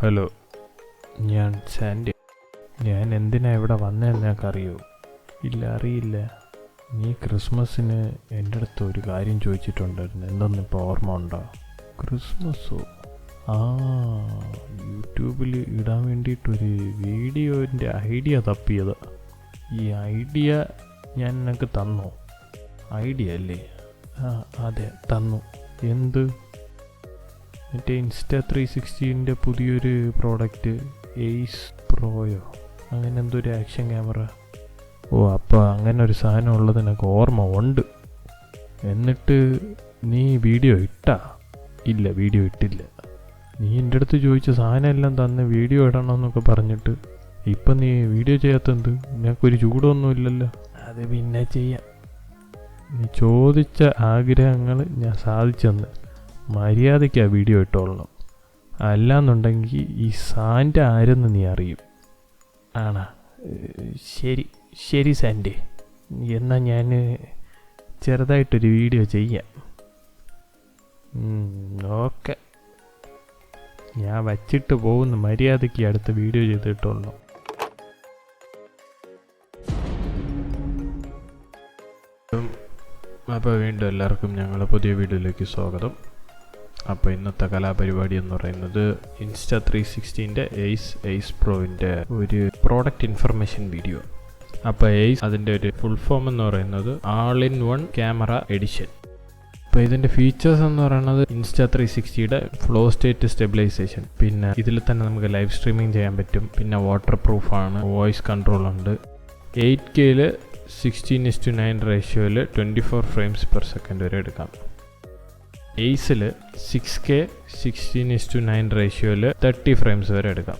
Hello, ഞാൻ Sandy. ഞാൻ എന്തിനാ ഇവിടെ വന്നതെന്ന് നിനക്കറിയോ? ഇല്ല, അറിയില്ല. നീ ക്രിസ്മസിന് എൻ്റെ അടുത്ത് ഒരു കാര്യം ചോദിച്ചിട്ടുണ്ടായിരുന്നു. എന്തൊന്നിപ്പോൾ ഓർമ്മ ഉണ്ടോ? ക്രിസ്മസോ? ആ, യൂട്യൂബിൽ ഇടാൻ വേണ്ടിയിട്ടൊരു വീഡിയോൻ്റെ ഐഡിയ തപ്പിയത്. ഈ ഐഡിയ ഞാൻ നിനക്ക് തന്നോ? ഐഡിയ അല്ലേ? ആ അതെ, തന്നു. എന്ത്? മറ്റേ Insta360 പുതിയൊരു പ്രോഡക്റ്റ്, എയ്സ് പ്രോയോ അങ്ങനെ എന്തോ ഒരു ആക്ഷൻ ക്യാമറ. ഓ, അപ്പോൾ അങ്ങനെ ഒരു സാധനം ഉള്ളത് എനിക്ക് ഓർമ്മ ഉണ്ട്. എന്നിട്ട് നീ വീഡിയോ ഇട്ടാ? ഇല്ല, വീഡിയോ ഇട്ടില്ല. നീ എൻ്റെ അടുത്ത് ചോദിച്ച സാധനം എല്ലാം തന്ന് വീഡിയോ ഇടണമെന്നൊക്കെ പറഞ്ഞിട്ട് ഇപ്പം നീ വീഡിയോ ചെയ്യാത്തെന്ത്? നിനക്കൊരു ചൂടൊന്നുമില്ലല്ലോ. അത് പിന്നെ ചെയ്യാം. നീ ചോദിച്ച ആഗ്രഹങ്ങൾ ഞാൻ സാധിച്ചെന്ന് മര്യാദയ്ക്ക് ആ വീഡിയോ ഇട്ടോളണം. അല്ലാന്നുണ്ടെങ്കിൽ ഈ സാൻഡ ആരെന്ന് നീ അറിയും. ആണാ? ശരി ശരി സാൻഡേ, എന്നാൽ ഞാൻ ചെറുതായിട്ടൊരു വീഡിയോ ചെയ്യാം. ഓക്കെ, ഞാൻ വച്ചിട്ട് പോകുന്ന മര്യാദയ്ക്ക് അടുത്ത വീഡിയോ ചെയ്തിട്ടോളണം. അപ്പോൾ വീണ്ടും എല്ലാവർക്കും ഞങ്ങളുടെ പുതിയ വീഡിയോയിലേക്ക് സ്വാഗതം. അപ്പോൾ ഇന്നത്തെ കലാപരിപാടി എന്ന് പറയുന്നത് Insta360 എയ്സ് പ്രോവിൻ്റെ ഒരു പ്രോഡക്റ്റ് ഇൻഫർമേഷൻ വീഡിയോ. അപ്പോൾ എയ്സ് അതിൻ്റെ ഒരു ഫുൾ ഫോം എന്ന് പറയുന്നത് ആൾ ഇൻ വൺ ക്യാമറ എഡിഷൻ. അപ്പോൾ ഇതിൻ്റെ ഫീച്ചേഴ്സ് എന്ന് പറയുന്നത് Insta360 ഫ്ലോ സ്റ്റേറ്റ് സ്റ്റെബിലൈസേഷൻ, പിന്നെ ഇതിൽ തന്നെ നമുക്ക് ലൈവ് സ്ട്രീമിംഗ് ചെയ്യാൻ പറ്റും, പിന്നെ വാട്ടർ പ്രൂഫാണ്, വോയിസ് കൺട്രോൾ ഉണ്ട്, 8K 16:9 റേഷ്യോയിൽ 24 ഫ്രെയിംസ് പെർ സെക്കൻഡ് വരെ എടുക്കാം. എയ്സിൽ 6K 16:9 റേഷ്യോയിൽ 30 ഫ്രെയിംസ് വരെ എടുക്കാം.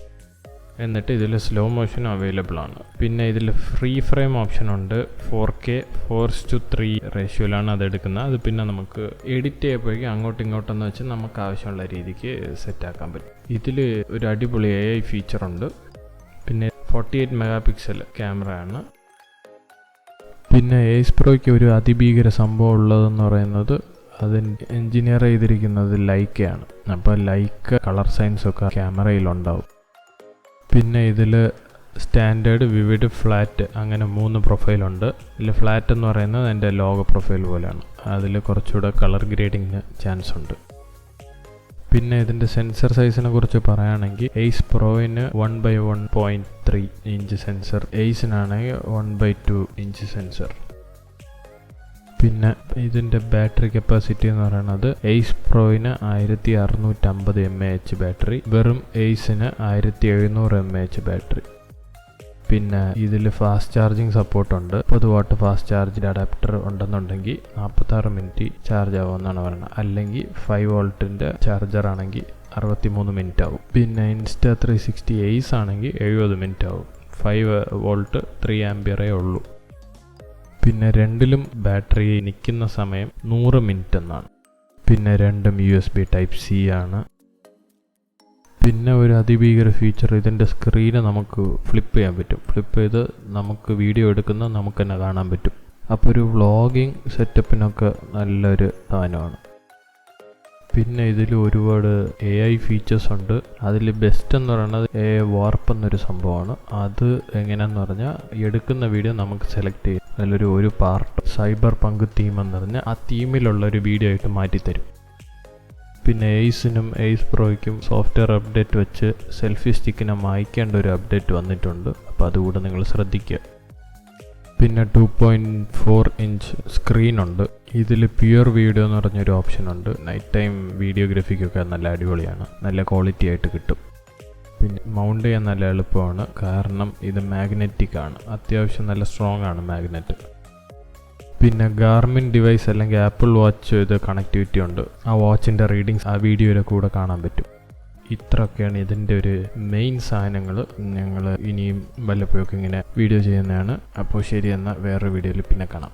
എന്നിട്ട് ഇതിൽ സ്ലോ മോഷൻ അവൈലബിൾ ആണ്. പിന്നെ ഇതിൽ ഫ്രീ ഫ്രെയിം ഓപ്ഷൻ ഉണ്ട്. 4K 4:3 റേഷ്യോയിലാണ് അത് എടുക്കുന്നത്. അത് പിന്നെ നമുക്ക് എഡിറ്റ് ചെയ്യപ്പോഴേക്കും അങ്ങോട്ടും ഇങ്ങോട്ടെന്ന് വെച്ച് നമുക്ക് ആവശ്യമുള്ള രീതിക്ക് സെറ്റാക്കാൻ പറ്റും. ഇതിൽ ഒരു അടിപൊളി AI ഫീച്ചറുണ്ട്. പിന്നെ 48 മെഗാ ക്യാമറയാണ്. പിന്നെ എയ്സ് പ്രോയ്ക്ക് ഒരു അതിഭീകര സംഭവം ഉള്ളതെന്ന് പറയുന്നത് അതിന് എൻജിനീയർ ചെയ്തിരിക്കുന്നത് ലൈക്കയാണ്. അപ്പോൾ ലൈക്ക കളർ സയൻസൊക്കെ ക്യാമറയിലുണ്ടാവും. പിന്നെ ഇതിൽ സ്റ്റാൻഡേർഡ്, വിവിഡ്, ഫ്ലാറ്റ് അങ്ങനെ 3 പ്രൊഫൈലുണ്ട്. ഇതിൽ ഫ്ലാറ്റ് എന്ന് പറയുന്നത് എൻ്റെ ലോഗോ പ്രൊഫൈൽ പോലെയാണ്. അതിൽ കുറച്ചുകൂടെ കളർ ഗ്രേഡിങ്ങിന് ചാൻസ് ഉണ്ട്. പിന്നെ ഇതിൻ്റെ സെൻസർ സൈസിനെ കുറിച്ച് പറയുകയാണെങ്കിൽ എയ്സ് പ്രോയിന് 1/1.3 ഇഞ്ച് സെൻസർ, എയ്സിനാണെങ്കിൽ 1/2 ഇഞ്ച് സെൻസർ. പിന്നെ ഇതിൻ്റെ ബാറ്ററി കപ്പാസിറ്റി എന്ന് പറയുന്നത് എയ്സ് പ്രോയിന് 1650 mAh ബാറ്ററി, വെറും എയ്സിന് 1700 mAh ബാറ്ററി. പിന്നെ ഇതിൽ ഫാസ്റ്റ് ചാർജിങ് സപ്പോർട്ടുണ്ട്. 30 വാട്ട് ഫാസ്റ്റ് ചാർജിൻ്റെ അഡാപ്റ്റർ ഉണ്ടെന്നുണ്ടെങ്കിൽ 46 മിനിറ്റ് ചാർജ് ആവുമെന്നാണ് പറയുന്നത്. അല്ലെങ്കിൽ 5 വോൾട്ടിൻ്റെ ചാർജർ ആണെങ്കിൽ 63 മിനിറ്റ് ആവും. പിന്നെ Insta360 എയ്സ് ആണെങ്കിൽ 70 മിനിറ്റ് ആവും. 5 വോൾട്ട് 3 ആംപിയറേ ഉള്ളൂ. പിന്നെ രണ്ടിലും ബാറ്ററി നിൽക്കുന്ന സമയം 100 മിനിറ്റ് എന്നാണ്. പിന്നെ രണ്ടും USB Type-C ആണ്. പിന്നെ ഒരു അതിഭീകര ഫീച്ചർ, ഇതിൻ്റെ സ്ക്രീന് നമുക്ക് ഫ്ലിപ്പ് ചെയ്യാൻ പറ്റും. ഫ്ലിപ്പ് ചെയ്ത് നമുക്ക് വീഡിയോ എടുക്കുന്ന നമുക്ക് തന്നെ കാണാൻ പറ്റും. അപ്പോൾ ഒരു വ്ളോഗിങ് സെറ്റപ്പിനൊക്കെ നല്ലൊരു സാധനമാണ്. പിന്നെ ഇതിൽ ഒരുപാട് AI ഫീച്ചേഴ്സ് ഉണ്ട്. അതിൽ ബെസ്റ്റ് എന്ന് പറയുന്നത് വാർപ്പ് എന്നൊരു സംഭവമാണ്. അത് എങ്ങനെയാണെന്ന് പറഞ്ഞാൽ എടുക്കുന്ന വീഡിയോ നമുക്ക് സെലക്ട് ചെയ്യും. അതിലൊരു പാർട്ട് സൈബർ പങ്ക് തീം എന്ന് പറഞ്ഞാൽ ആ തീമിലുള്ള ഒരു വീഡിയോ ആയിട്ട് മാറ്റിത്തരും. പിന്നെ എയ്സിനും എയ്സ് പ്രോയ്ക്കും സോഫ്റ്റ്വെയർ അപ്ഡേറ്റ് വെച്ച് സെൽഫി സ്റ്റിക്കിനെ മായ്ക്കേണ്ട ഒരു അപ്ഡേറ്റ് വന്നിട്ടുണ്ട്. അപ്പോൾ അതുകൂടെ നിങ്ങൾ ശ്രദ്ധിക്കുക. പിന്നെ 2.4 ഇഞ്ച് സ്ക്രീനുണ്ട്. ഇതിൽ പ്യുവർ വീഡിയോ എന്ന് പറഞ്ഞൊരു ഓപ്ഷൻ ഉണ്ട്. നൈറ്റ് ടൈം വീഡിയോഗ്രാഫിക്കൊക്കെ നല്ല അടിപൊളിയാണ്, നല്ല ക്വാളിറ്റി ആയിട്ട് കിട്ടും. പിന്നെ മൗണ്ട് ചെയ്യാൻ നല്ല എളുപ്പമാണ്, കാരണം ഇത് മാഗ്നറ്റിക് ആണ്. അത്യാവശ്യം നല്ല സ്ട്രോങ് ആണ് മാഗ്നറ്റ്. പിന്നെ ഗാർമിൻ ഡിവൈസ് അല്ലെങ്കിൽ ആപ്പിൾ വാച്ച് ഇത് കണക്ടിവിറ്റി ഉണ്ട്. ആ വാച്ചിൻ്റെ റീഡിങ്സ് ആ വീഡിയോയുടെ കൂടെ കാണാൻ പറ്റും. ഇത്രയൊക്കെയാണ് ഇതിൻ്റെ ഒരു മെയിൻ സാധനങ്ങൾ. ഞങ്ങൾ ഇനിയും വല്ലപ്പോഴൊക്കെ ഇങ്ങനെ വീഡിയോ ചെയ്യുന്നതാണ്. അപ്പോൾ ശരി, എന്നാൽ വേറൊരു വീഡിയോയിൽ പിന്നെ കാണാം.